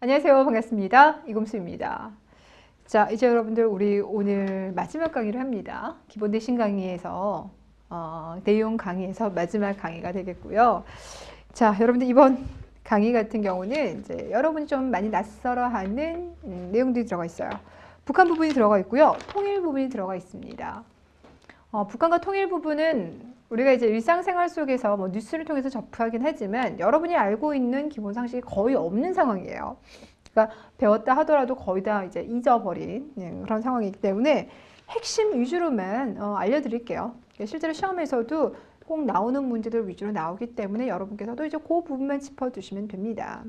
안녕하세요. 반갑습니다. 이금수입니다. 자, 이제 여러분들 우리 오늘 마지막 강의를 합니다. 기본 대신 강의에서 내용 강의에서 마지막 강의가 되겠고요. 자, 여러분들 이번 강의 같은 경우는 이제 여러분이 좀 많이 낯설어하는 내용들이 들어가 있어요. 북한 부분이 들어가 있고요. 통일 부분이 들어가 있습니다. 북한과 통일 부분은 우리가 이제 일상생활 속에서 뭐 뉴스를 통해서 접하긴 하지만 여러분이 알고 있는 기본 상식이 거의 없는 상황이에요. 그러니까 배웠다 하더라도 거의 다 이제 잊어버린 그런 상황이기 때문에 핵심 위주로만 알려드릴게요. 실제로 시험에서도 꼭 나오는 문제들 위주로 나오기 때문에 여러분께서도 이제 그 부분만 짚어두시면 됩니다.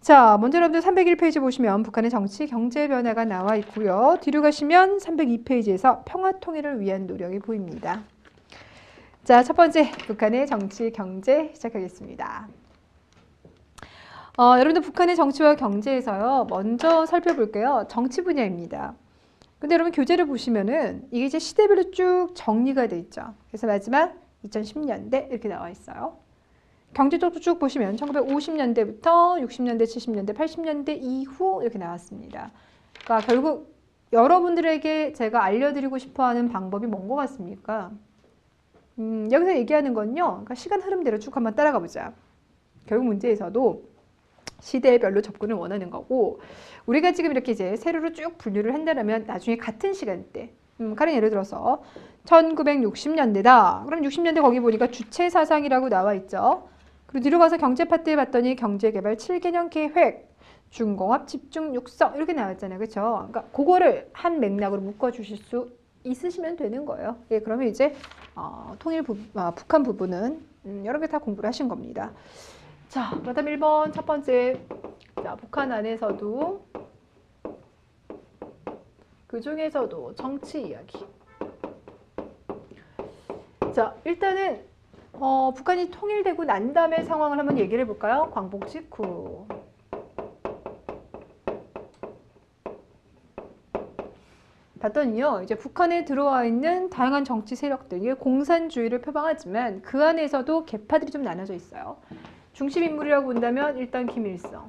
자, 먼저 여러분들 301페이지 보시면 북한의 정치, 경제 변화가 나와 있고요. 뒤로 가시면 302페이지에서 평화 통일을 위한 노력이 보입니다. 자, 첫 번째 북한의 정치, 경제 시작하겠습니다. 여러분들 북한의 정치와 경제에서요. 먼저 살펴볼게요. 정치 분야입니다. 근데 여러분 교재를 보시면은 이게 이제 시대별로 쭉 정리가 돼 있죠. 그래서 마지막 2010년대 이렇게 나와 있어요. 경제 쪽도 쭉 보시면 1950년대부터 60년대, 70년대, 80년대 이후 이렇게 나왔습니다. 그러니까 결국 여러분들에게 제가 알려드리고 싶어하는 방법이 뭔 것 같습니까? 여기서 얘기하는 건요. 그러니까 시간 흐름대로 쭉 한번 따라가 보자. 결국 문제에서도 시대별로 접근을 원하는 거고 우리가 지금 이렇게 이제 세로로 쭉 분류를 한다면 나중에 같은 시간대 가령 예를 들어서 1960년대다. 그럼 60년대 거기 보니까 주체사상이라고 나와 있죠. 그리고 뒤로 가서 경제 파트에 봤더니 경제개발 7개년 계획, 중공업 집중 육성 이렇게 나왔잖아요. 그렇죠? 그러니까 그거를 한 맥락으로 묶어 주실 수 있으시면 되는 거예요. 예, 그러면 이제 북한 부분은 여러 개 다 공부를 하신 겁니다. 자, 그다음 1번 첫 번째. 자, 북한 안에서도 그 중에서도 정치 이야기. 자, 일단은 북한이 통일되고 난 다음에 상황을 한번 얘기를 해볼까요? 광복 직후. 봤더니요, 이제 북한에 들어와 있는 다양한 정치 세력들이 공산주의를 표방하지만 그 안에서도 계파들이 좀 나눠져 있어요. 중심 인물이라고 본다면 일단 김일성이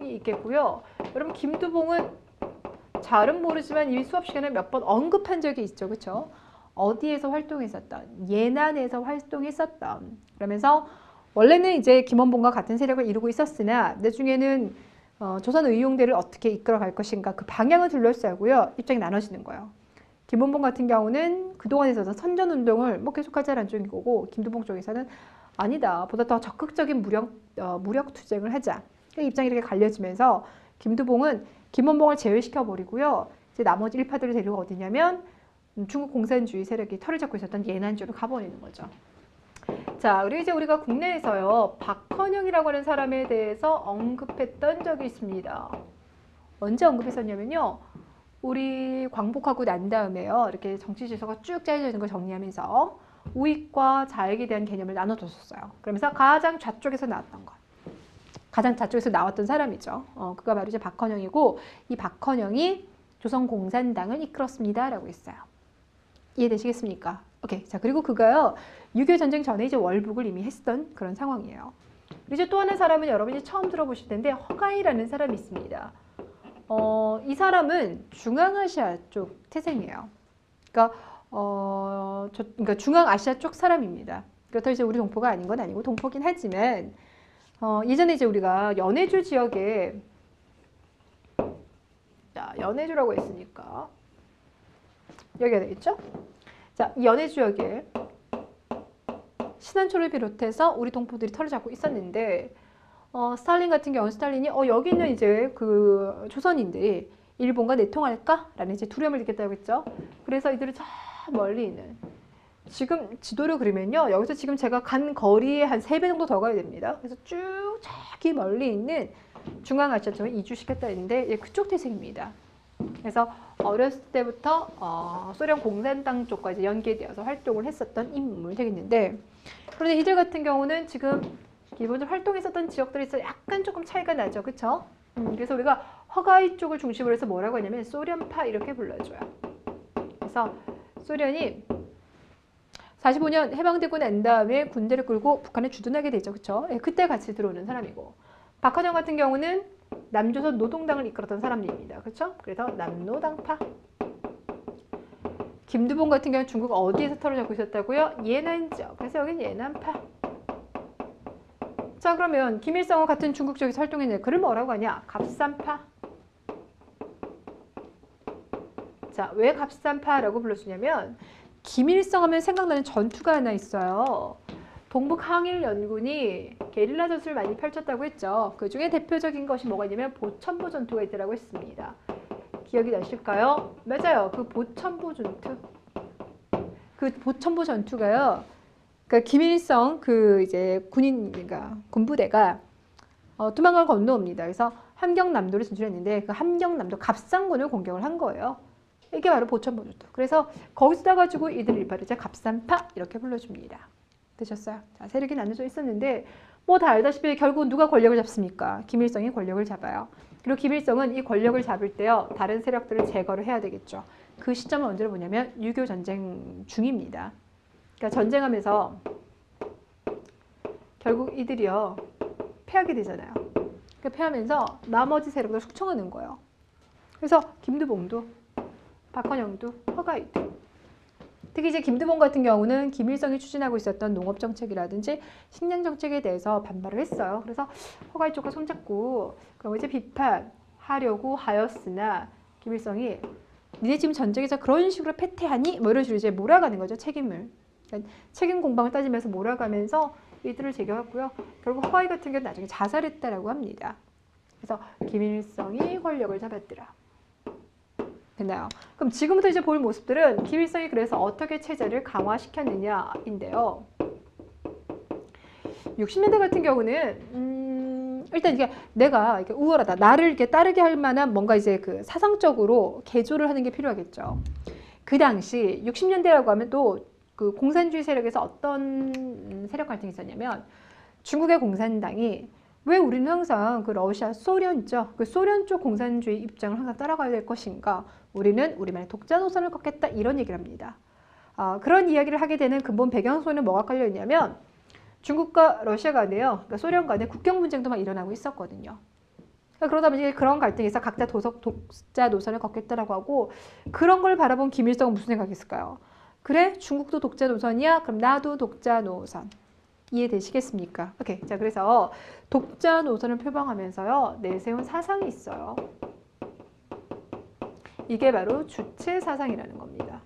있겠고요. 여러분 김두봉은 잘은 모르지만 이미 수업 시간에 몇 번 언급한 적이 있죠, 그렇죠? 어디에서 활동했었던, 예난에서 활동했었던. 그러면서 원래는 이제 김원봉과 같은 세력을 이루고 있었으나 나중에는 조선 의용대를 어떻게 이끌어갈 것인가 그 방향을 둘러싸고요. 입장이 나눠지는 거예요. 김원봉 같은 경우는 그동안에 있어서 선전운동을 뭐 계속하자는 쪽인 거고 김두봉 쪽에서는 아니다. 보다 더 적극적인 무력 투쟁을 하자. 입장이 이렇게 갈려지면서 김두봉은 김원봉을 제외시켜버리고요. 이제 나머지 일파들을 데리고 어디냐면 중국 공산주의 세력이 털을 잡고 있었던 예난주로 가버리는 거죠. 자, 그리고 이제 우리가 국내에서요. 박헌영이라고 하는 사람에 대해서 언급했던 적이 있습니다. 언제 언급했었냐면요. 우리 광복하고 난 다음에요. 이렇게 정치 질서가 쭉 짜여져 있는 걸 정리하면서 우익과 좌익에 대한 개념을 나눠줬었어요. 그러면서 가장 좌쪽에서 나왔던 것. 가장 좌쪽에서 나왔던 사람이죠. 그가 바로 이제 박헌영이고 이 박헌영이 조선공산당을 이끌었습니다. 라고 했어요. 이해되시겠습니까? 오케이. 자, 그리고 그가요. 6.25 전쟁 전에 이제 월북을 이미 했던 그런 상황이에요. 이제 또 하나 사람은 여러분이 처음 들어보실 텐데 허가이라는 사람이 있습니다. 이 사람은 중앙아시아 쪽 태생이에요. 그러니까 그러니까 중앙아시아 쪽 사람입니다. 그렇다고 이제 우리 동포가 아닌 건 아니고 동포긴 하지만 예전에 이제 우리가 연해주 지역에 자, 연해주라고 했으니까 여기가 되겠죠? 자, 이 연해주 지역에 신안초를 비롯해서 우리 동포들이 털을 잡고 있었는데 스탈린 같은 경우는 스탈린이 여기 있는 이제 그 조선인들이 일본과 내통할까? 라는 이제 두려움을 느꼈다고 했죠. 그래서 이들을 저 멀리 있는 지금 지도를 그리면요. 여기서 지금 제가 간 거리에 한 3배 정도 더 가야 됩니다. 그래서 쭉 저기 멀리 있는 중앙아시아 쪽에 이주시켰다 했는데 그쪽 태생입니다. 그래서 어렸을 때부터 소련 공산당 쪽과 이제 연계되어서 활동을 했었던 인물 되겠는데 그런데 이들 같은 경우는 지금 기본적으로 활동했었던 지역들이 있어 약간 조금 차이가 나죠. 그렇죠? 그래서 우리가 허가이 쪽을 중심으로 해서 뭐라고 하냐면 소련파 이렇게 불러줘요. 그래서 소련이 45년 해방되고 난 다음에 군대를 끌고 북한에 주둔하게 되죠. 그렇죠? 그때 같이 들어오는 사람이고 박헌영 같은 경우는 남조선 노동당을 이끌었던 사람입니다. 그렇죠? 그래서 남노당파. 김두봉 같은 경우는 중국 어디에서 털을 잡고 있었다고요? 예난죠. 그래서 여긴 예난파. 자, 그러면 김일성과 같은 중국 쪽에서 활동했는데 그를 뭐라고 하냐? 갑산파. 자, 왜 갑산파라고 불러주냐면 김일성 하면 생각나는 전투가 하나 있어요. 동북 항일 연군이 게릴라 전술을 많이 펼쳤다고 했죠. 그 중에 대표적인 것이 뭐가 있냐면 보천보 전투가 있다고 했습니다. 기억이 나실까요? 맞아요. 그 보천보 전투. 그 보천보 전투가요. 그러니까 김일성 그 이제 그러니까 군부대가 두만강을 건너옵니다. 그래서 함경남도를 진출했는데 그 함경남도 갑산군을 공격을 한 거예요. 이게 바로 보천보 전투. 그래서 거기서 가지고 이들 일파를 이제 갑산파 이렇게 불러줍니다. 되셨어요? 자, 세력이 나눠져 있었는데 뭐 다 알다시피 결국 누가 권력을 잡습니까? 김일성이 권력을 잡아요. 그리고 김일성은 이 권력을 잡을 때요. 다른 세력들을 제거를 해야 되겠죠. 그 시점은 언제로 보냐면 6.25 전쟁 중입니다. 그러니까 전쟁하면서 결국 이들이요. 패하게 되잖아요. 그러니까 패하면서 나머지 세력을 숙청하는 거예요. 그래서 김두봉도 박헌영도 허가이도 특히 이제 김두봉 같은 경우는 김일성이 추진하고 있었던 농업 정책이라든지 식량 정책에 대해서 반발을 했어요. 그래서 허가이 쪽과 손잡고 그럼 이제 비판하려고 하였으나 김일성이 니네 지금 전쟁에서 그런 식으로 패퇴하니? 뭐 이런 식으로 이제 몰아가는 거죠. 책임을. 그러니까 책임 공방을 따지면서 몰아가면서 이들을 제거했고요. 결국 허가이 같은 경우는 나중에 자살했다라고 합니다. 그래서 김일성이 권력을 잡았더라. 됐나요? 그럼 지금부터 이제 볼 모습들은 김일성이 그래서 어떻게 체제를 강화시켰느냐인데요. 60년대 같은 경우는 일단 이게 내가 이렇게 우월하다, 나를 이렇게 따르게 할 만한 뭔가 이제 그 사상적으로 개조를 하는 게 필요하겠죠. 그 당시 60년대라고 하면 또 그 공산주의 세력에서 어떤 세력 갈등이 있었냐면 중국의 공산당이 왜 우리는 항상 그 러시아, 소련 있죠? 그 소련 쪽 공산주의 입장을 항상 따라가야 될 것인가? 우리는 우리만의 독자 노선을 걷겠다 이런 얘기를 합니다. 그런 이야기를 하게 되는 근본 배경 속에는 뭐가 깔려 있냐면 중국과 러시아 간에요, 그러니까 소련 간에 국경 분쟁도 막 일어나고 있었거든요. 그러다 보니 그런 갈등에서 각자 독자 노선을 걷겠다라고 하고 그런 걸 바라본 김일성은 무슨 생각했을까요? 그래? 중국도 독자 노선이야? 그럼 나도 독자 노선. 이해되시겠습니까? 오케이. 자, 그래서 독자 노선을 표방하면서요, 내세운 사상이 있어요. 이게 바로 주체 사상이라는 겁니다.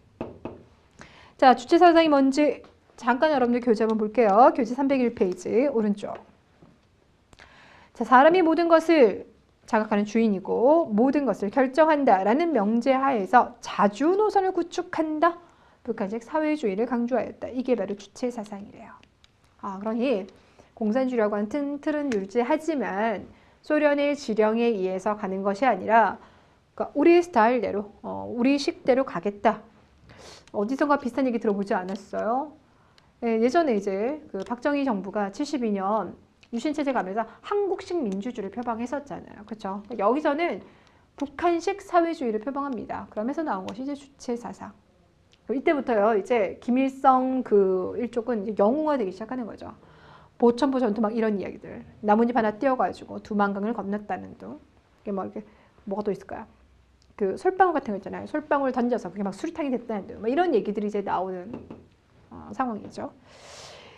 자, 주체 사상이 뭔지 잠깐 여러분들 교재 한번 볼게요. 교재 301페이지 오른쪽. 자, 사람이 모든 것을 자각하는 주인이고 모든 것을 결정한다라는 명제 하에서 자주 노선을 구축한다. 북한식 사회주의를 강조하였다. 이게 바로 주체 사상이래요. 그러니 공산주의라고 하는 틀은 유지하지만 소련의 지령에 의해서 가는 것이 아니라 그러니까 우리 스타일대로, 우리 식대로 가겠다. 어디선가 비슷한 얘기 들어보지 않았어요? 네, 예전에 이제 그 박정희 정부가 72년 유신체제 가면서 한국식 민주주의를 표방했었잖아요. 그렇죠? 여기서는 북한식 사회주의를 표방합니다. 그러면서 나온 것이 이제 주체 사상. 이때부터요, 이제 김일성 그 일족은 이제 영웅화되기 시작하는 거죠. 보천보 전투 막 이런 이야기들. 나뭇잎 하나 띄워가지고 두만강을 건넜다는 둥. 이게 뭐 이렇게 뭐가 또 있을까요? 그 솔방울 같은 거 있잖아요. 솔방울 던져서 그게 막 수리탕이 됐다는 둥. 막 이런 얘기들이 이제 나오는 상황이죠.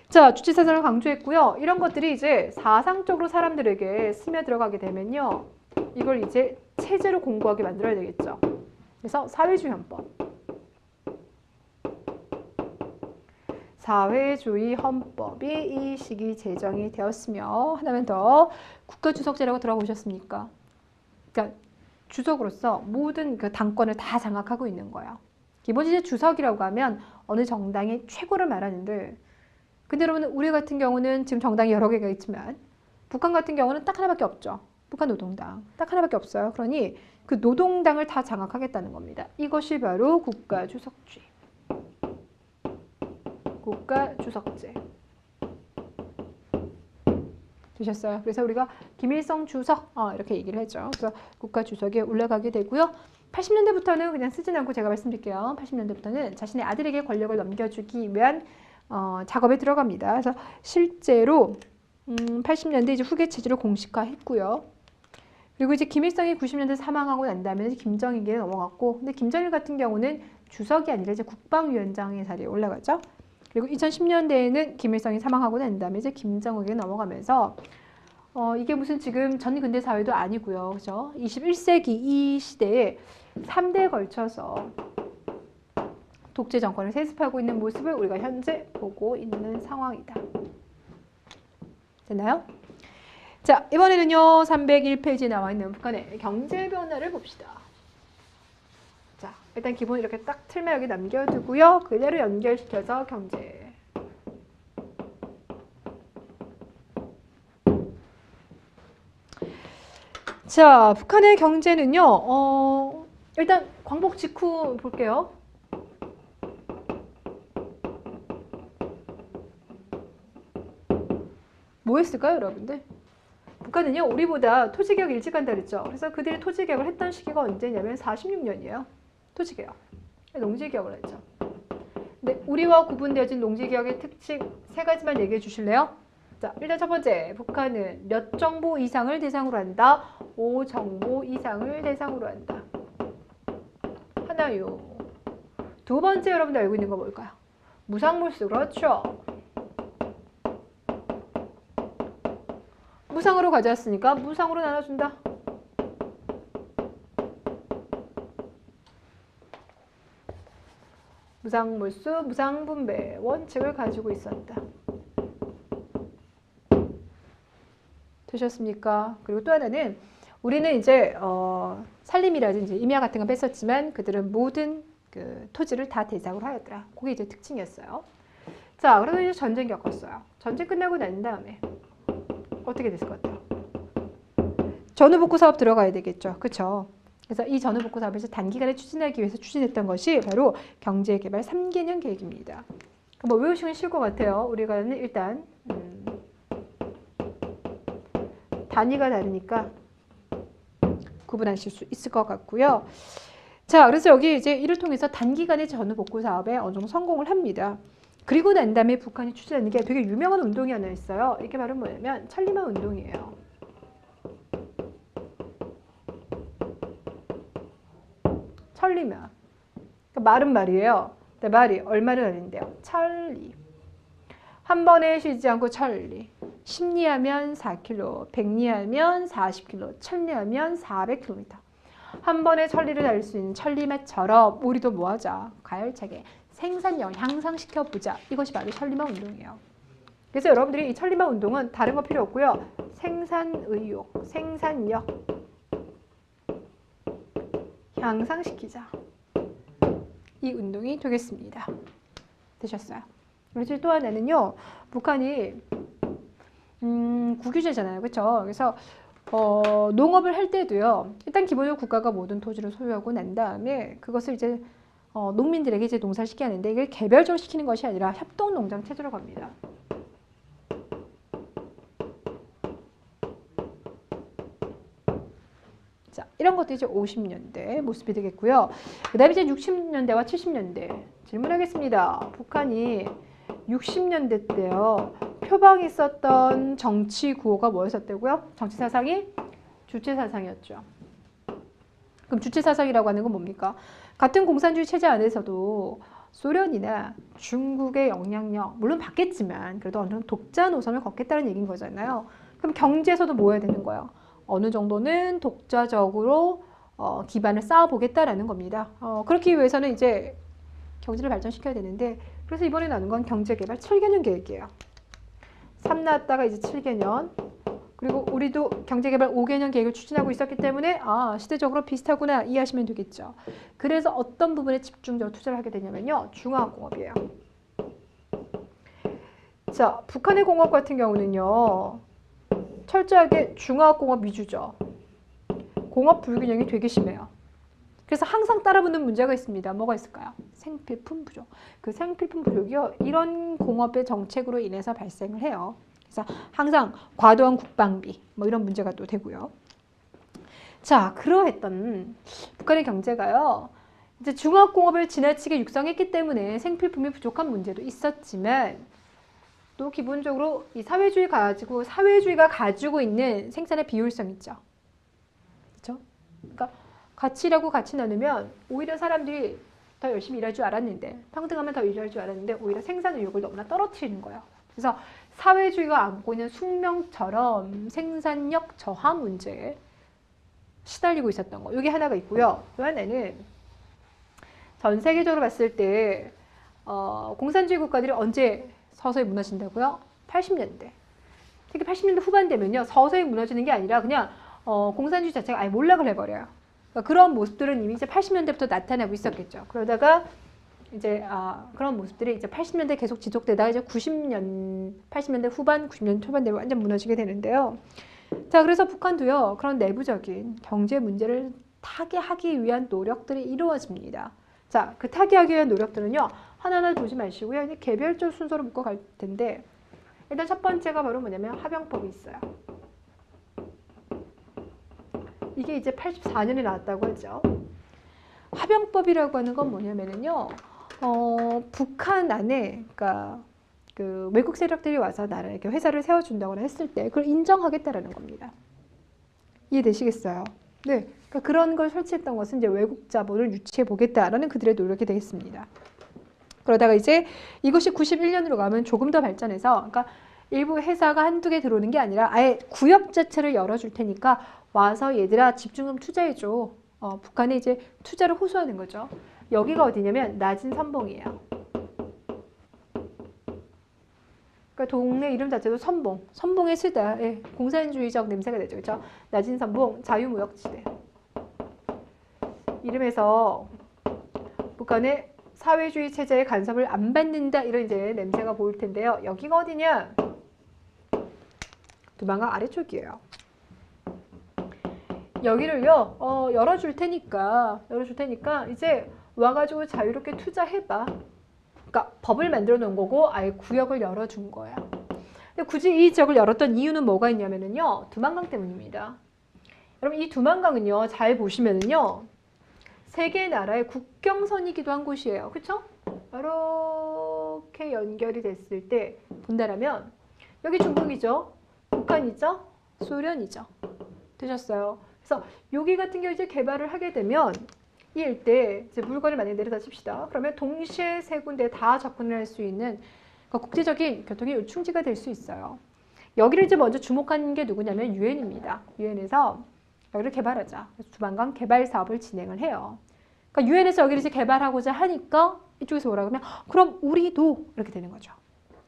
자, 주체 사상을 강조했고요. 이런 것들이 이제 사상적으로 사람들에게 스며들어가게 되면요, 이걸 이제 체제로 공고하게 만들어야 되겠죠. 그래서 사회주의 헌법. 사회주의 헌법이 이 시기 제정이 되었으며 하나만 더 국가주석제라고 들어보셨습니까? 그러니까 주석으로서 모든 그 당권을 다 장악하고 있는 거예요. 기본적으로 주석이라고 하면 어느 정당의 최고를 말하는데 근데 여러분 우리 같은 경우는 지금 정당이 여러 개가 있지만 북한 같은 경우는 딱 하나밖에 없죠. 북한 노동당 딱 하나밖에 없어요. 그러니 그 노동당을 다 장악하겠다는 겁니다. 이것이 바로 국가주석주의. 국가주석제. 되셨어요? 그래서 우리가 김일성 주석 이렇게 얘기를 했죠. 그래서 국가주석에 올라가게 되고요. 80년대부터는 그냥 쓰진 않고 제가 말씀드릴게요. 80년대부터는 자신의 아들에게 권력을 넘겨주기 위한 작업에 들어갑니다. 그래서 실제로 80년대 이제 후계 체제를 공식화했고요. 그리고 이제 김일성이 90년대 사망하고 난 다음에 김정일에게 넘어갔고, 근데 김정일 같은 경우는 주석이 아니라 이제 국방위원장의 자리에 올라가죠. 그리고 2010년대에는 김일성이 사망하고 난 다음에 이제 김정은에게 넘어가면서 이게 무슨 지금 전근대 사회도 아니고요. 그죠? 21세기 이 시대에 3대에 걸쳐서 독재 정권을 세습하고 있는 모습을 우리가 현재 보고 있는 상황이다. 됐나요? 자, 이번에는요. 301페이지에 나와 있는 북한의 경제 변화를 봅시다. 자, 일단 기본 이렇게 딱 틀만 여기 남겨두고요. 그대로 연결시켜서 경제. 자, 북한의 경제는요. 일단 광복 직후 볼게요. 뭐 했을까요, 여러분들? 북한은요, 우리보다 토지개혁 일찍 한다 그랬죠. 그래서 그들이 토지개혁을 했던 시기가 언제냐면 46년이에요. 토지개혁. 농지개혁을 했죠. 근데 우리와 구분되어진 농지개혁의 특징 3가지만 얘기해 주실래요? 자, 일단 첫 번째, 북한은 몇 정보 이상을 대상으로 한다? 5정보 이상을 대상으로 한다. 하나요. 두 번째, 여러분들 알고 있는 거 뭘까요? 무상몰수, 그렇죠. 무상으로 가져왔으니까 무상으로 나눠준다. 무상몰수, 무상분배 원칙을 가지고 있었다. 되셨습니까? 그리고 또 하나는 우리는 이제 산림이라든지 임야 같은 건 뺐었지만 그들은 모든 그 토지를 다 대상으로 하였더라. 그게 이제 특징이었어요. 자, 그래서 이제 전쟁 겪었어요. 전쟁 끝나고 난 다음에 어떻게 됐을 것 같아요? 전후복구 사업 들어가야 되겠죠. 그렇죠? 그래서 이 전후복구 사업을 단기간에 추진하기 위해서 추진했던 것이 바로 경제개발 3개년 계획입니다. 뭐 외우시면 쉬울 것 같아요. 우리가는 일단 단위가 다르니까 구분하실 수 있을 것 같고요. 자, 그래서 여기 이제 이를 통해서 단기간에 전후복구 사업에 어느 정도 성공을 합니다. 그리고 난 다음에 북한이 추진하는 게 되게 유명한 운동이 하나 있어요. 이게 바로 뭐냐면 천리마 운동이에요. 천리마. 그러니까 말은 말이에요. 근데 말이 얼마를 하는데요? 천리. 한 번에 쉬지 않고 천리. 10리하면 4km, 100리하면 40km, 1000리하면 400km. 한 번에 천리를 달 수 있는 천리마처럼 우리도 뭐하자? 가열차게 생산력 향상시켜보자. 이것이 바로 천리마 운동이에요. 그래서 여러분들이 이 천리마 운동은 다른 거 필요 없고요. 생산의욕, 생산력 향상시키자. 이 운동이 되겠습니다. 되셨어요? 그리고 또 하나는요. 북한이 국유제잖아요. 그렇죠? 그래서 농업을 할 때도요. 일단 기본적으로 국가가 모든 토지를 소유하고 난 다음에 그것을 이제 농민들에게 이제 농사를 시켜야 하는데 이걸 개별적으로 시키는 것이 아니라 협동농장 체제로 갑니다. 자, 이런 것도 이제 50년대 모습이 되겠고요. 그 다음에 이제 60년대와 70년대 질문하겠습니다. 북한이 60년대 때요. 표방이 있었던 정치 구호가 뭐였었다고요? 정치 사상이 주체 사상이었죠. 그럼 주체 사상이라고 하는 건 뭡니까? 같은 공산주의 체제 안에서도 소련이나 중국의 영향력 물론 받겠지만 그래도 어느 정도 독자 노선을 걷겠다는 얘기인 거잖아요. 그럼 경제에서도 뭐 해야 되는 거예요? 어느 정도는 독자적으로 기반을 쌓아보겠다라는 겁니다. 그렇기 위해서는 이제 경제를 발전시켜야 되는데 그래서 이번에 나눈 건 경제개발 7개년 계획이에요. 3 나왔다가 이제 7개년. 그리고 우리도 경제개발 5개년 계획을 추진하고 있었기 때문에 시대적으로 비슷하구나 이해하시면 되겠죠. 그래서 어떤 부분에 집중적으로 투자를 하게 되냐면요. 중화학공업이에요. 자, 북한의 공업 같은 경우는요. 철저하게 중화학공업 위주죠. 공업 불균형이 되게 심해요. 그래서 항상 따라붙는 문제가 있습니다. 뭐가 있을까요? 생필품 부족. 그 생필품 부족이요. 이런 공업의 정책으로 인해서 발생을 해요. 그래서 항상 과도한 국방비 뭐 이런 문제가 또 되고요. 자, 그러했던 북한의 경제가요. 이제 중화공업을 지나치게 육성했기 때문에 생필품이 부족한 문제도 있었지만 또 기본적으로 이 사회주의가 가지고 있는 생산의 비효율성 있죠. 그렇죠? 그러니까 가치라고 같이 나누면 오히려 사람들이 더 열심히 일할 줄 알았는데, 평등하면 더 일할 줄 알았는데 오히려 생산 의욕을 너무나 떨어뜨리는 거예요. 그래서 사회주의가 안고 있는 숙명처럼 생산력 저하 문제에 시달리고 있었던 거. 이게 하나가 있고요. 또 하나는 전 세계적으로 봤을 때 공산주의 국가들이 언제 서서히 무너진다고요? 80년대. 특히 80년대 후반 되면요. 서서히 무너지는 게 아니라 그냥 공산주의 자체가 아예 몰락을 해버려요. 그러니까 그런 모습들은 이미 이제 80년대부터 나타나고 있었겠죠. 그러다가 이제 그런 모습들이 이제 80년대 계속 지속되다가 이제 80년대 후반, 90년대 초반 되면 완전 무너지게 되는데요. 자, 그래서 북한도요. 그런 내부적인 경제 문제를 타개하기 위한 노력들이 이루어집니다. 자, 그 타개하기 위한 노력들은요. 하나하나 보지 마시고요. 이제 개별적 순서로 묶어갈 텐데 일단 첫 번째가 바로 뭐냐면 합병법이 있어요. 이게 이제 84년에 나왔다고 하죠. 합병법이라고 하는 건 뭐냐면요. 북한 안에, 그러니까 그 외국 세력들이 와서 나라에 이렇게 회사를 세워준다거나 했을 때 그걸 인정하겠다라는 겁니다. 이해되시겠어요? 네. 그러니까 그런 걸 설치했던 것은 이제 외국 자본을 유치해 보겠다라는 그들의 노력이 되겠습니다. 그러다가 이제 이것이 91년으로 가면 조금 더 발전해서, 그러니까 일부 회사가 한두 개 들어오는 게 아니라 아예 구역 자체를 열어줄 테니까 와서 얘들아 집중 좀 투자해줘. 북한에 이제 투자를 호소하는 거죠. 여기가 어디냐면 낮은 선봉이에요. 그러니까 동네 이름 자체도 선봉. 선봉의 수다. 예, 공산주의적 냄새가 나죠. 그렇죠? 낮은 선봉, 자유무역지대. 이름에서 북한의 사회주의 체제의 간섭을 안 받는다 이런 이제 냄새가 보일 텐데요. 여기가 어디냐? 두만강 아래쪽이에요. 여기를요 열어줄 테니까 이제 와가지고 자유롭게 투자해봐. 그러니까 법을 만들어 놓은 거고 아예 구역을 열어준 거예요. 근데 굳이 이 지역을 열었던 이유는 뭐가 있냐면요. 두만강 때문입니다. 여러분 이 두만강은요 잘 보시면은요 세 개 나라의 국경선이기도 한 곳이에요. 그렇죠? 이렇게 연결이 됐을 때 본다라면 여기 중국이죠. 북한이죠. 소련이죠. 되셨어요. 그래서 여기 같은 경우 이제 개발을 하게 되면 이 일대 이제 물건을 만약에 내려다 칩시다. 그러면 동시에 세 군데 다 접근을 할 수 있는 그러니까 국제적인 교통의 요충지가 될 수 있어요. 여기를 이제 먼저 주목한 게 누구냐면 유엔입니다. 유엔에서 여기를 개발하자. 그래서 두만강 개발 사업을 진행을 해요. 그러니까 유엔에서 여기를 이제 개발하고자 하니까 이쪽에서 뭐라 그러면 그럼 우리도 이렇게 되는 거죠.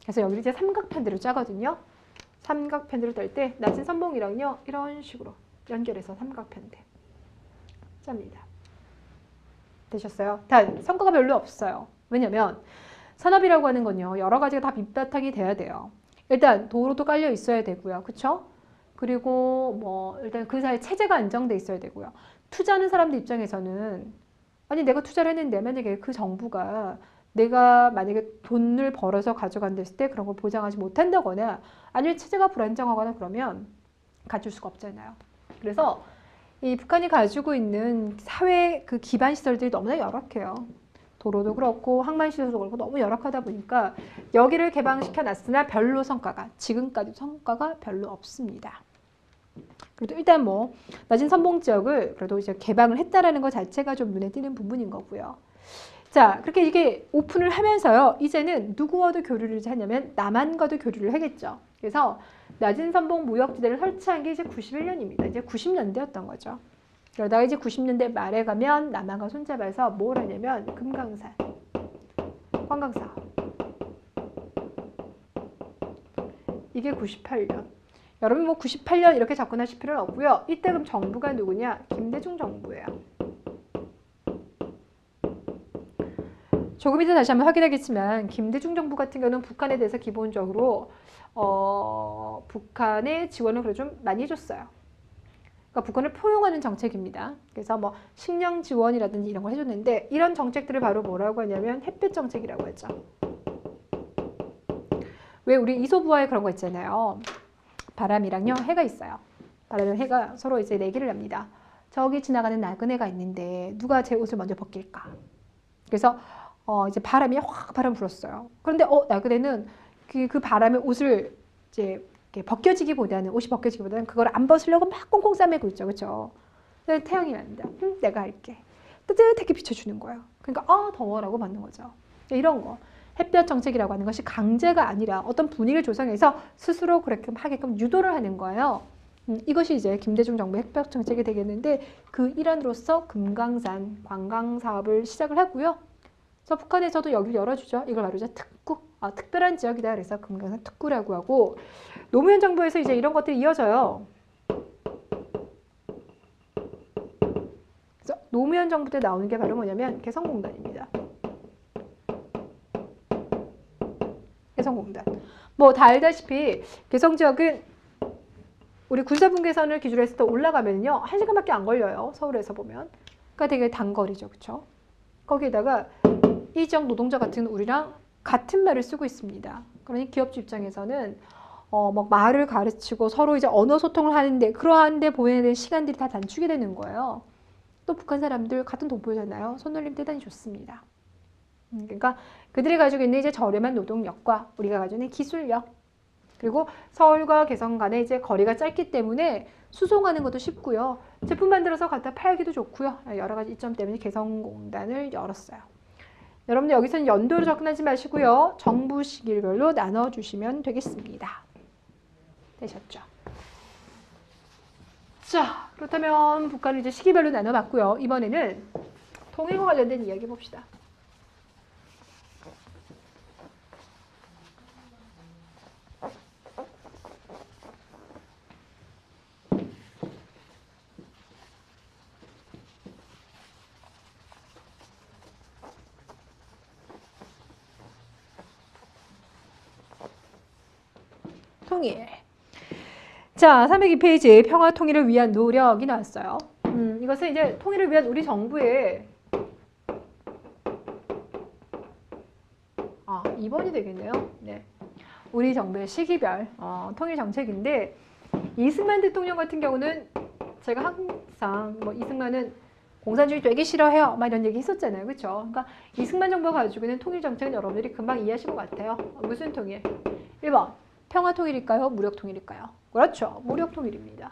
그래서 여기를 이제 삼각편대로 짜거든요. 삼각편대로 짤 때 낮은 선봉이랑요 이런 식으로 연결해서 삼각편대 짭니다. 되셨어요? 단 성과가 별로 없어요. 왜냐면 산업이라고 하는 건요 여러 가지가 다 밑바탕이 돼야 돼요. 일단 도로도 깔려 있어야 되고요. 그쵸? 그리고 뭐 일단 그 사이에 체제가 안정돼 있어야 되고요. 투자하는 사람들 입장에서는 아니 내가 투자를 했는데 만약에 그 정부가 내가 만약에 돈을 벌어서 가져간다 했을 때 그런 걸 보장하지 못한다거나 아니면 체제가 불안정하거나 그러면 가질 수가 없잖아요. 그래서 이 북한이 가지고 있는 사회 그 기반 시설들이 너무나 열악해요. 도로도 그렇고 항만시설도 그렇고 너무 열악하다 보니까 여기를 개방시켜 놨으나 별로 성과가 지금까지 성과가 별로 없습니다. 그래도 일단 뭐 낮은 선봉 지역을 그래도 이제 개방을 했다라는 것 자체가 좀 눈에 띄는 부분인 거고요. 자, 그렇게 이게 오픈을 하면서요. 이제는 누구와도 교류를 하냐면 남한과도 교류를 하겠죠. 그래서 낮은 선봉 무역지대를 설치한 게 이제 91년입니다. 이제 90년대였던 거죠. 그러다가 이제 90년대 말에 가면 남한과 손잡아서 뭘 하냐면 금강산, 관광사업. 이게 98년. 여러분 뭐 98년 이렇게 접근하실 필요는 없고요. 이때 그럼 정부가 누구냐? 김대중 정부예요. 조금 이따 다시 한번 확인하겠지만 김대중 정부 같은 경우는 북한에 대해서 기본적으로 북한의 지원을 그래 좀 많이 해줬어요. 그러니까 북한을 포용하는 정책입니다. 그래서 뭐 식량 지원이라든지 이런 걸 해줬는데 이런 정책들을 바로 뭐라고 하냐면 햇볕 정책이라고 하죠. 왜 우리 이소부화에 그런 거 있잖아요. 바람이랑요 해가 있어요. 바람이랑 해가 서로 이제 내기를 합니다. 저기 지나가는 나그네가 있는데 누가 제 옷을 먼저 벗길까? 그래서 이제 바람이 확 바람 불었어요. 그런데 나그네는 그 바람에 옷을 이제 이렇게 옷이 벗겨지기보다는 그걸 안 벗으려고 막 꽁꽁 싸매고 있죠, 그렇죠? 태양이 납니다. 내가 할게. 따뜻하게 비춰주는 거예요. 그러니까 더워라고 받는 거죠. 이런 거. 햇볕 정책이라고 하는 것이 강제가 아니라 어떤 분위기를 조성해서 스스로 그렇게 하게끔 유도를 하는 거예요. 이것이 이제 김대중 정부의 햇볕 정책이 되겠는데 그 일환으로서 금강산 관광 사업을 시작을 하고요. 그래서 북한에서도 여기를 열어주죠. 이걸 바로 이제 특구, 특별한 지역이다. 그래서 금강산 특구라고 하고 노무현 정부에서 이제 이런 것들이 이어져요. 그래서 노무현 정부 때 나오는 게 바로 뭐냐면 개성공단입니다. 개성공단. 뭐 다 알다시피 개성지역은 우리 군사분계선을 기준으로 해서 더 올라가면요 1시간밖에 안 걸려요. 서울에서 보면. 그러니까 되게 단거리죠. 그렇죠? 거기에다가 이 지역 노동자 같은 우리랑 같은 말을 쓰고 있습니다. 그러니 기업주 입장에서는 막 말을 가르치고 서로 이제 언어 소통을 하는데 그러한데 보내는 시간들이 다 단축이 되는 거예요. 또 북한 사람들 같은 동포잖아요. 손놀림 대단히 좋습니다. 그러니까 그들이 가지고 있는 이제 저렴한 노동력과 우리가 가지고 있는 기술력 그리고 서울과 개성 간에 이제 거리가 짧기 때문에 수송하는 것도 쉽고요. 제품 만들어서 갖다 팔기도 좋고요. 여러 가지 이점 때문에 개성공단을 열었어요. 여러분들 여기서는 연도로 접근하지 마시고요. 정부 시기별로 나눠주시면 되겠습니다. 되셨죠? 자, 그렇다면 북한을 이제 시기별로 나눠봤고요. 이번에는 통일과 관련된 이야기 봅시다. 통일. 자, 302페이지 평화 통일을 위한 노력이 나왔어요. 이것은 이제 통일을 위한 우리 정부의 2번이 되겠네요. 네. 우리 정부의 시기별 통일 정책인데 이승만 대통령 같은 경우는 제가 항상 뭐 이승만은 공산주의 되게 싫어해요. 막 이런 얘기 했었잖아요. 그렇죠? 그러니까 이승만 정부가 가지고 있는 통일 정책은 여러분들이 금방 이해하실 것 같아요. 무슨 통일? 1번. 평화 통일일까요? 무력 통일일까요? 그렇죠. 무력 통일입니다.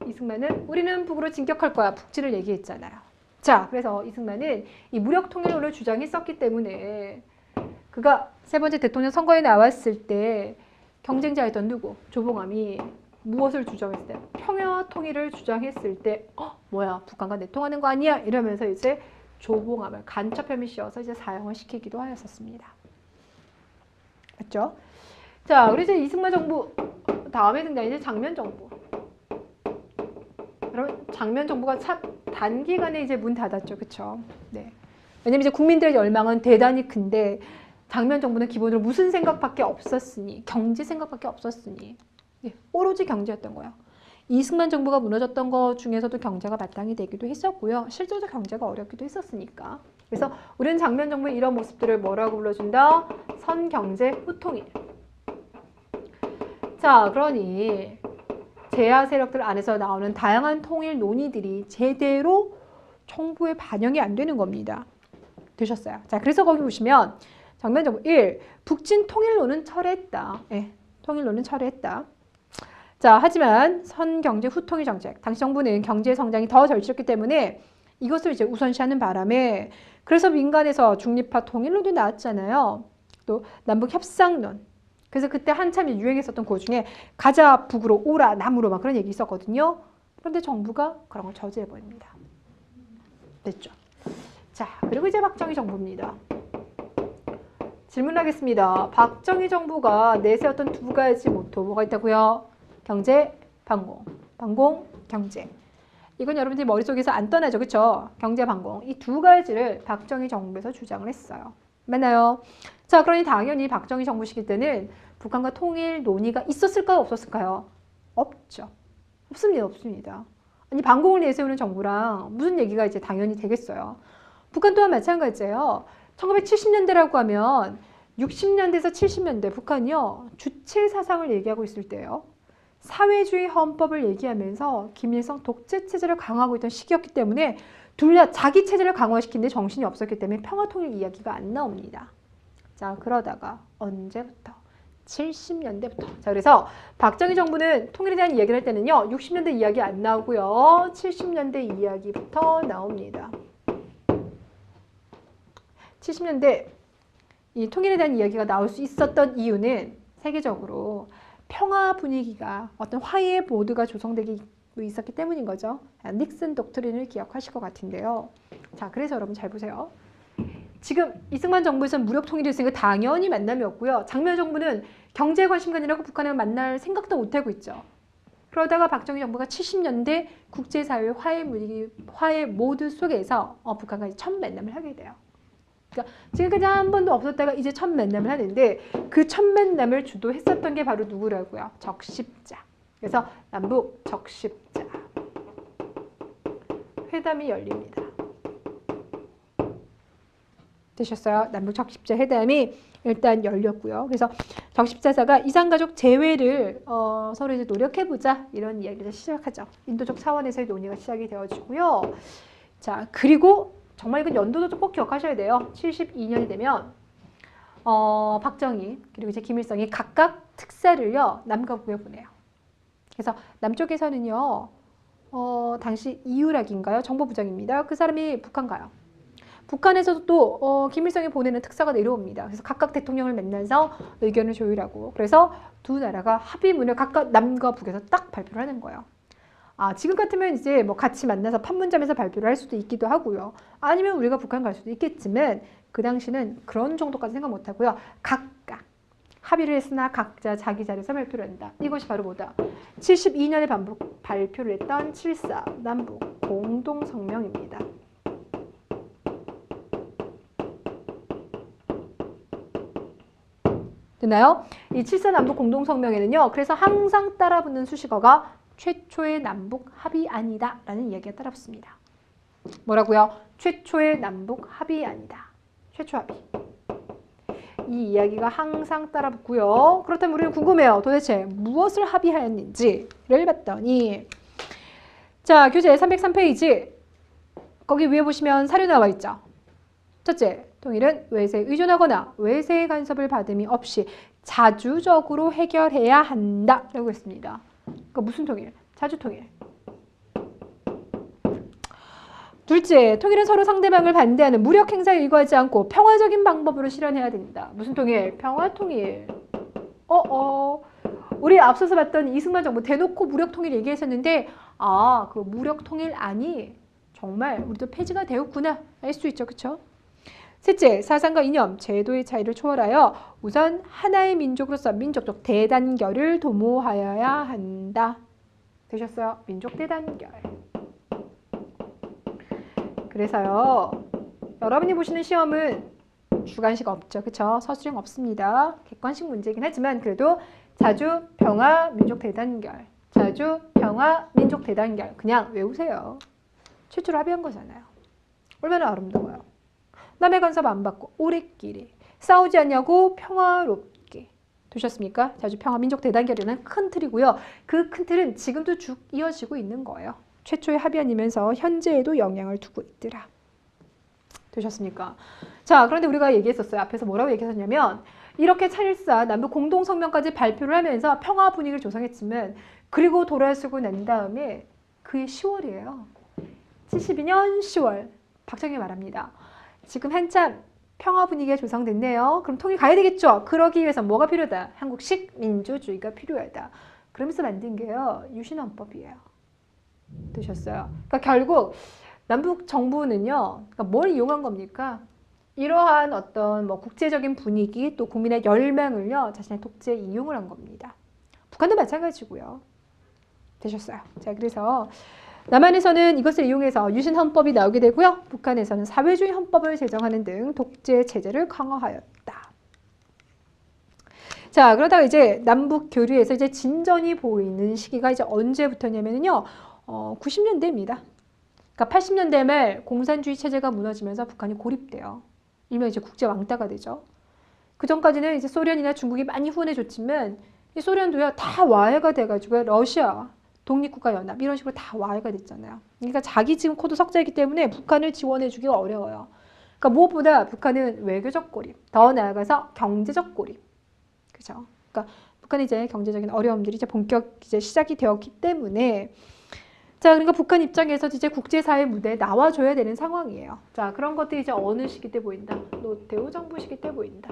이승만은 우리는 북으로 진격할 거야. 북진을 얘기했잖아요. 자, 그래서 이승만은 이 무력 통일론을 주장했었기 때문에 그가 세 번째 대통령 선거에 나왔을 때 경쟁자였던 누구? 조봉암이 무엇을 주장했을 때? 평화 통일을 주장했을 때 뭐야? 북한과 내통하는 거 아니야? 이러면서 이제 조봉암을 간첩 혐의 씌워서 이제 사형을 시키기도 하였었습니다. 맞죠? 자, 우리 이제 이승만 정부 다음에 등장한 이제 장면 정부. 여러분, 장면 정부가 참 단기간에 이제 문 닫았죠, 그렇죠? 네. 왜냐면 이제 국민들의 열망은 대단히 큰데 장면 정부는 기본으로 무슨 생각밖에 없었으니, 경제 생각밖에 없었으니, 네, 오로지 경제였던 거예요. 이승만 정부가 무너졌던 것 중에서도 경제가 바탕이 되기도 했었고요. 실제로 경제가 어렵기도 했었으니까. 그래서 우리는 장면 정부의 이런 모습들을 뭐라고 불러준다? 선경제 후통일. 자, 그러니 제야 세력들 안에서 나오는 다양한 통일 논의들이 제대로 정부에 반영이 안 되는 겁니다. 되셨어요? 자, 그래서 거기 보시면 장면 정부 1. 북진 통일론은 철회했다. 예, 통일론은 철회했다. 자, 하지만 선경제 후통일 정책. 당시 정부는 경제 성장이 더 절실했기 때문에 이것을 이제 우선시하는 바람에 그래서 민간에서 중립화 통일론도 나왔잖아요. 또 남북 협상론. 그래서 그때 한참 유행했었던 그 중에 가자 북으로 오라 남으로 막 그런 얘기 있었거든요. 그런데 정부가 그런 걸 저지해버립니다. 됐죠? 자, 그리고 이제 박정희 정부입니다. 질문하겠습니다. 박정희 정부가 내세웠던 두 가지 모토 뭐가 있다고요? 경제, 반공. 반공, 경제. 이건 여러분들이 머릿속에서 안 떠나죠. 그렇죠? 경제, 반공. 이 두 가지를 박정희 정부에서 주장을 했어요. 맞나요? 자, 그러니 당연히 박정희 정부 시기 때는 북한과 통일 논의가 있었을까요? 없었을까요? 없죠. 없습니다. 없습니다. 아니, 반공을 내세우는 정부랑 무슨 얘기가 이제 당연히 되겠어요. 북한 또한 마찬가지예요. 1970년대라고 하면 60년대에서 70년대 북한이요. 주체 사상을 얘기하고 있을 때예요. 사회주의 헌법을 얘기하면서 김일성 독재 체제를 강화하고 있던 시기였기 때문에 둘 다 자기 체제를 강화시키는데 정신이 없었기 때문에 평화통일 이야기가 안 나옵니다. 자, 그러다가 언제부터? 70년대부터. 자, 그래서 박정희 정부는 통일에 대한 이야기를 할 때는요, 60년대 이야기 안 나오고요, 70년대 이야기부터 나옵니다. 70년대 이 통일에 대한 이야기가 나올 수 있었던 이유는 세계적으로 평화 분위기가 어떤 화해 모드가 조성되기 있었기 때문인 거죠. 닉슨 독트린을 기억하실 것 같은데요. 자, 그래서 여러분 잘 보세요. 지금 이승만 정부에서는 무력 통일이 있으니까 당연히 만남이 없고요. 장면 정부는 경제 관심관이라고 북한을 만날 생각도 못하고 있죠. 그러다가 박정희 정부가 70년대 국제사회 화해 모드 속에서 북한과 첫 만남을 하게 돼요. 그러니까 지금까지 한 번도 없었다가 이제 첫 만남을 하는데 그 첫 만남을 주도했었던 게 바로 누구라고요? 적십자. 그래서 남북 적십자 회담이 열립니다. 되셨어요? 남북 적십자 회담이 일단 열렸고요. 그래서 적십자사가 이산가족 재회를 서로 이제 노력해보자 이런 이야기를 시작하죠. 인도적 차원에서의 논의가 시작이 되어지고요. 자, 그리고 정말 이건 연도도 꼭 기억하셔야 돼요. 72년이 되면 박정희 그리고 이제 김일성이 각각 특사를요 남과 북에 보내요. 그래서 남쪽에서는요 당시 이유락인가요? 정보부장입니다. 그 사람이 북한 가요. 북한에서도 또 김일성이 보내는 특사가 내려옵니다. 그래서 각각 대통령을 만나서 의견을 조율하고 그래서 두 나라가 합의문을 각각 남과 북에서 딱 발표를 하는 거예요. 아, 지금 같으면 이제 뭐 같이 만나서 판문점에서 발표를 할 수도 있기도 하고요. 아니면 우리가 북한 갈 수도 있겠지만 그 당시는 그런 정도까지 생각 못 하고요. 각각 합의를 했으나 각자 자기 자리에서 발표를 한다. 이것이 바로 뭐다? 72년에 발표를 했던 7.4 남북 공동성명입니다. 됐나요? 이 7.4 남북 공동성명에는요. 그래서 항상 따라붙는 수식어가 최초의 남북 합의안이다 라는 이야기가 따라붙습니다. 뭐라고요? 최초의 남북 합의안이다. 최초 합의. 이 이야기가 항상 따라붙고요. 그렇다면 우리는 궁금해요. 도대체 무엇을 합의하였는지를 봤더니 자, 교재 303페이지 거기 위에 보시면 사료 나와 있죠. 첫째, 통일은 외세에 의존하거나 외세의 간섭을 받음이 없이 자주적으로 해결해야 한다 라고 했습니다. 그러니까 무슨 통일? 자주통일. 둘째, 통일은 서로 상대방을 반대하는 무력 행사에 의거하지 않고 평화적인 방법으로 실현해야 된다. 무슨 통일? 평화통일. 우리 앞서서 봤던 이승만 정부 대놓고 무력통일 얘기했었는데 그 무력통일안이 정말 우리도 폐지가 되었구나 알 수 있죠. 그렇죠? 셋째, 사상과 이념, 제도의 차이를 초월하여 우선 하나의 민족으로서 민족적 대단결을 도모하여야 한다. 되셨어요? 민족 대단결. 그래서요, 여러분이 보시는 시험은 주관식 없죠. 그쵸? 서술형 없습니다. 객관식 문제이긴 하지만 그래도 자주, 평화, 민족 대단결. 자주, 평화, 민족 대단결. 그냥 외우세요. 최초로 합의한 거잖아요. 얼마나 아름다워요. 남의 간섭 안 받고 오래끼리 싸우지 않냐고 평화롭게 되셨습니까? 자주 평화 민족 대단결이라는 큰 틀이고요. 그 큰 틀은 지금도 쭉 이어지고 있는 거예요. 최초의 합의안이면서 현재에도 영향을 두고 있더라. 되셨습니까? 자, 그런데 우리가 얘기했었어요. 앞에서 뭐라고 얘기했었냐면 이렇게 7.4 남북 공동성명까지 발표를 하면서 평화 분위기를 조성했지만 그리고 돌아서고 난 다음에 그게 10월이에요. 72년 10월 박정희 말합니다. 지금 한참 평화 분위기가 조성됐네요. 그럼 통일 가야 되겠죠? 그러기 위해서 뭐가 필요하다? 한국식 민주주의가 필요하다. 그러면서 만든 게요. 유신헌법이에요. 되셨어요? 그러니까 결국 남북 정부는요. 그러니까 뭘 이용한 겁니까? 이러한 어떤 뭐 국제적인 분위기 또 국민의 열망을요. 자신의 독재에 이용을 한 겁니다. 북한도 마찬가지고요. 되셨어요? 자, 그래서 남한에서는 이것을 이용해서 유신헌법이 나오게 되고요. 북한에서는 사회주의 헌법을 제정하는 등 독재 체제를 강화하였다. 자, 그러다가 이제 남북 교류에서 이제 진전이 보이는 시기가 이제 언제부터냐면요. 90년대입니다. 그러니까 80년대 말 공산주의 체제가 무너지면서 북한이 고립돼요. 일명 이제 국제 왕따가 되죠. 그 전까지는 이제 소련이나 중국이 많이 후원해줬지만 이 소련도요 다 와해가 돼가지고 러시아 독립국가연합 이런 식으로 다 와해가 됐잖아요. 그러니까 자기 지금 코드 석자이기 때문에 북한을 지원해주기가 어려워요. 그러니까 무엇보다 북한은 외교적 고립, 더 나아가서 경제적 고립, 그죠? 그러니까 북한이 이제 경제적인 어려움들이 이제 본격 이제 시작이 되었기 때문에 자, 그러니까 북한 입장에서 이제 국제사회 무대에 나와줘야 되는 상황이에요. 자, 그런 것들이 이제 어느 시기 때 보인다? 노태우 정부 시기 때 보인다.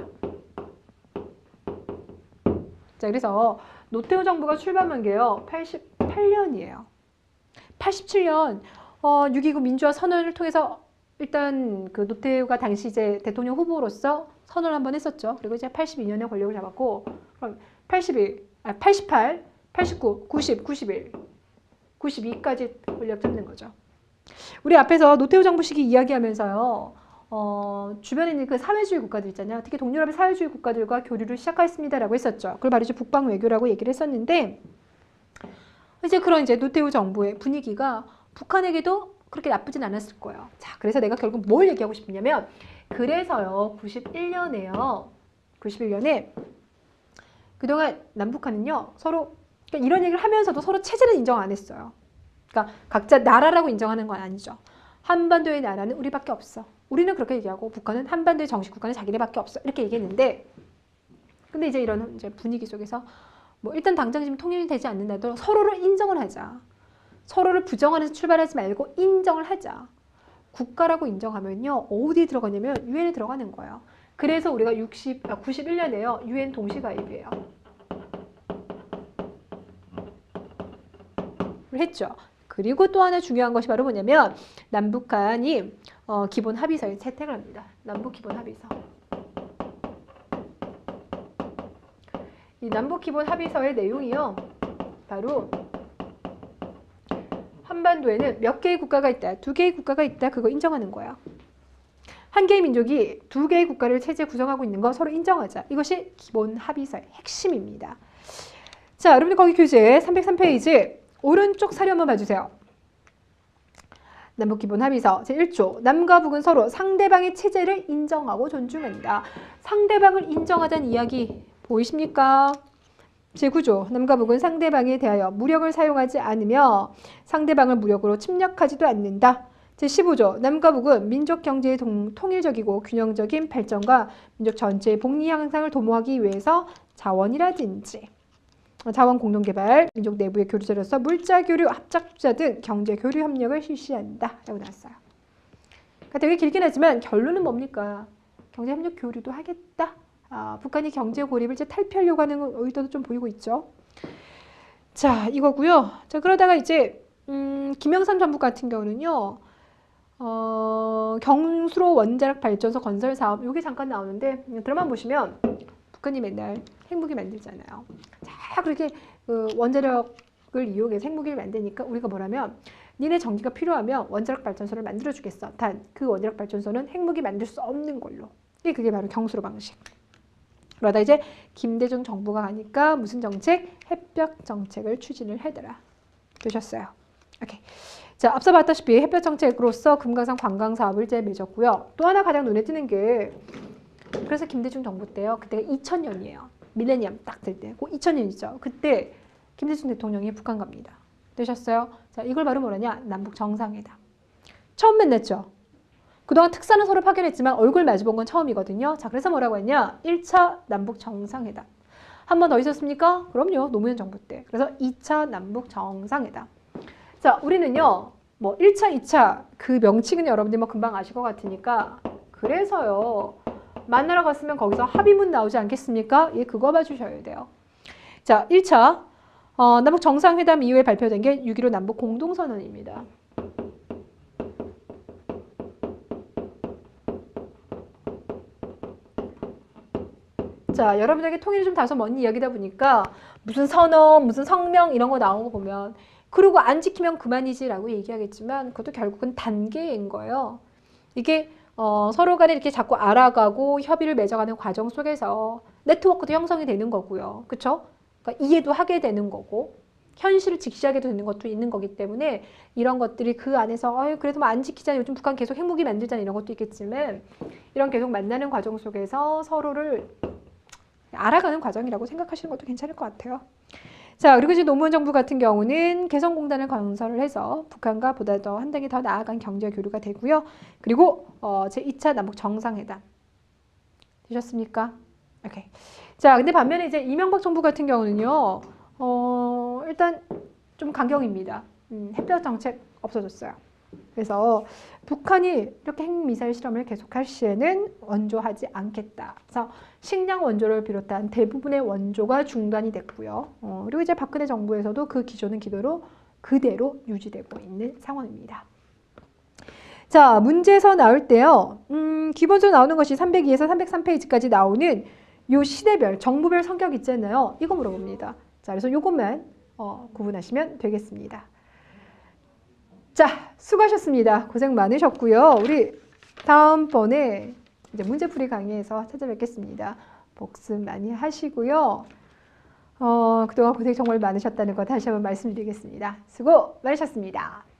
자, 그래서 노태우 정부가 출범한 게요, 88년이에요. 87년 6.29 민주화 선언을 통해서 일단 그 노태우가 당시 이제 대통령 후보로서 선언을 한번 했었죠. 그리고 이제 82년에 권력을 잡았고, 그럼 88, 89, 90, 91, 92까지 권력 잡는 거죠. 우리 앞에서 노태우 정부 시기 이야기하면서요, 주변에 있는 그 사회주의 국가들 있잖아요. 특히 동유럽의 사회주의 국가들과 교류를 시작했습니다라고 했었죠. 그걸 바로 이제 북방 외교라고 얘기를 했었는데, 이제 그런 이제 노태우 정부의 분위기가 북한에게도 그렇게 나쁘진 않았을 거예요. 자, 그래서 내가 결국 뭘 얘기하고 싶냐면, 그래서요, 91년에 그동안 남북한은요, 서로, 그러니까 이런 얘기를 하면서도 서로 체제를 인정 안 했어요. 그러니까 각자 나라라고 인정하는 건 아니죠. 한반도의 나라는 우리밖에 없어. 우리는 그렇게 얘기하고 북한은 한반도의 정식 국가는 자기네밖에 없어. 이렇게 얘기했는데, 근데 이제 이런 이제 분위기 속에서 뭐 일단 당장 지금 통일이 되지 않는다도 서로를 인정을 하자. 서로를 부정하면서 출발하지 말고 인정을 하자. 국가라고 인정하면요, 어디에 들어가냐면 유엔에 들어가는 거예요. 그래서 우리가 91년에요, 유엔 동시가입이에요. 했죠. 그리고 또 하나 중요한 것이 바로 뭐냐면 남북한이 기본 합의서에 채택을 합니다. 남북 기본 합의서. 이 남북 기본 합의서의 내용이요, 바로 한반도에는 몇 개의 국가가 있다, 두 개의 국가가 있다, 그거 인정하는 거야. 한 개의 민족이 두 개의 국가를 체제 구성하고 있는 거 서로 인정하자. 이것이 기본 합의서의 핵심입니다. 자, 여러분들 거기 교재 303페이지 오른쪽 사료 한번 봐주세요. 남북기본합의서 제1조 남과 북은 서로 상대방의 체제를 인정하고 존중한다. 상대방을 인정하자는 이야기 보이십니까? 제9조 남과 북은 상대방에 대하여 무력을 사용하지 않으며 상대방을 무력으로 침략하지도 않는다. 제15조 남과 북은 민족 경제의 통일적이고 균형적인 발전과 민족 전체의 복리 향상을 도모하기 위해서 자원 공동개발, 민족 내부의 교류자로서 물자 교류, 합작 투자 등 경제 교류 협력을 실시한다. 라고 나왔어요. 그러니까 되게 길긴 하지만 결론은 뭡니까? 경제 협력 교류도 하겠다. 북한이 경제 고립을 이제 탈피하려고 하는 의도도 좀 보이고 있죠. 자, 이거고요. 자, 그러다가 이제 김영삼 정부 같은 경우는요, 경수로 원자력 발전소 건설 사업, 이게 잠깐 나오는데 드라마 보시면 북한이 맨날 핵무기 만들잖아요. 자, 그렇게 그 원자력을 이용해서 핵무기를 만드니까 우리가 뭐라면 니네 전기가 필요하면 원자력 발전소를 만들어주겠어. 단 그 원자력 발전소는 핵무기 만들 수 없는 걸로. 그게 바로 경수로 방식. 그러다 이제 김대중 정부가 가니까 무슨 정책? 햇볕 정책을 추진을 하더라. 되셨어요. 오케이. 자, 앞서 봤다시피 햇볕 정책으로서 금강산 관광 사업을 이제 맺었고요. 또 하나 가장 눈에 띄는 게, 그래서 김대중 정부 때요. 그때가 2000년이에요. 밀레니엄 딱 될 때. 그 2000년이죠. 그때 김대중 대통령이 북한 갑니다. 되셨어요? 자, 이걸 바로 뭐라냐? 남북 정상회담. 처음 만났죠. 그동안 특사는 서로 파견했지만 얼굴 마주본 건 처음이거든요. 자, 그래서 뭐라고 했냐? 1차 남북 정상회담. 한 번 더 있었습니까? 그럼요. 노무현 정부 때. 그래서 2차 남북 정상회담. 자, 우리는요, 뭐 1차, 2차 그 명칭은 여러분들 뭐 금방 아실 것 같으니까, 그래서요, 만나러 갔으면 거기서 합의문 나오지 않겠습니까? 예, 그거 봐주셔야 돼요. 자, 1차 남북 정상회담 이후에 발표된 게 6.15 남북 공동선언입니다. 자, 여러분에게 통일이 좀 다소 먼 이야기다 보니까 무슨 선언, 무슨 성명 이런 거 나오는 거 보면 그러고 안 지키면 그만이지라고 얘기하겠지만 그것도 결국은 단계인 거예요. 이게 서로 간에 이렇게 자꾸 알아가고 협의를 맺어가는 과정 속에서 네트워크도 형성이 되는 거고요. 그렇죠? 그러니까 이해도 하게 되는 거고 현실을 직시하게도 되는 것도 있는 거기 때문에 이런 것들이 그 안에서 그래도 뭐 안 지키잖아. 요즘 북한 계속 핵무기 만들잖아. 이런 것도 있겠지만 이런 계속 만나는 과정 속에서 서로를 알아가는 과정이라고 생각하시는 것도 괜찮을 것 같아요. 자, 그리고 이제 노무현 정부 같은 경우는 개성공단을 건설을 해서 북한과 보다 더 한 단계 더 나아간 경제 교류가 되고요. 그리고 제2차 남북 정상회담 되셨습니까? 오케이. 자, 근데 반면에 이제 이명박 정부 같은 경우는요, 일단 좀 강경입니다. 햇볕 정책 없어졌어요. 그래서 북한이 이렇게 핵미사일 실험을 계속할 시에는 원조하지 않겠다. 그래서 식량 원조를 비롯한 대부분의 원조가 중단이 됐고요. 그리고 이제 박근혜 정부에서도 그 기조는 그대로 유지되고 있는 상황입니다. 자, 문제에서 나올 때요. 기본적으로 나오는 것이 302에서 303페이지까지 나오는 요 시대별, 정부별 성격 있잖아요. 이거 물어봅니다. 자, 그래서 요것만 구분하시면 되겠습니다. 자, 수고하셨습니다. 고생 많으셨고요. 우리 다음번에 이제 문제풀이 강의에서 찾아뵙겠습니다. 복습 많이 하시고요. 그동안 고생 정말 많으셨다는 거 다시 한번 말씀드리겠습니다. 수고 많으셨습니다.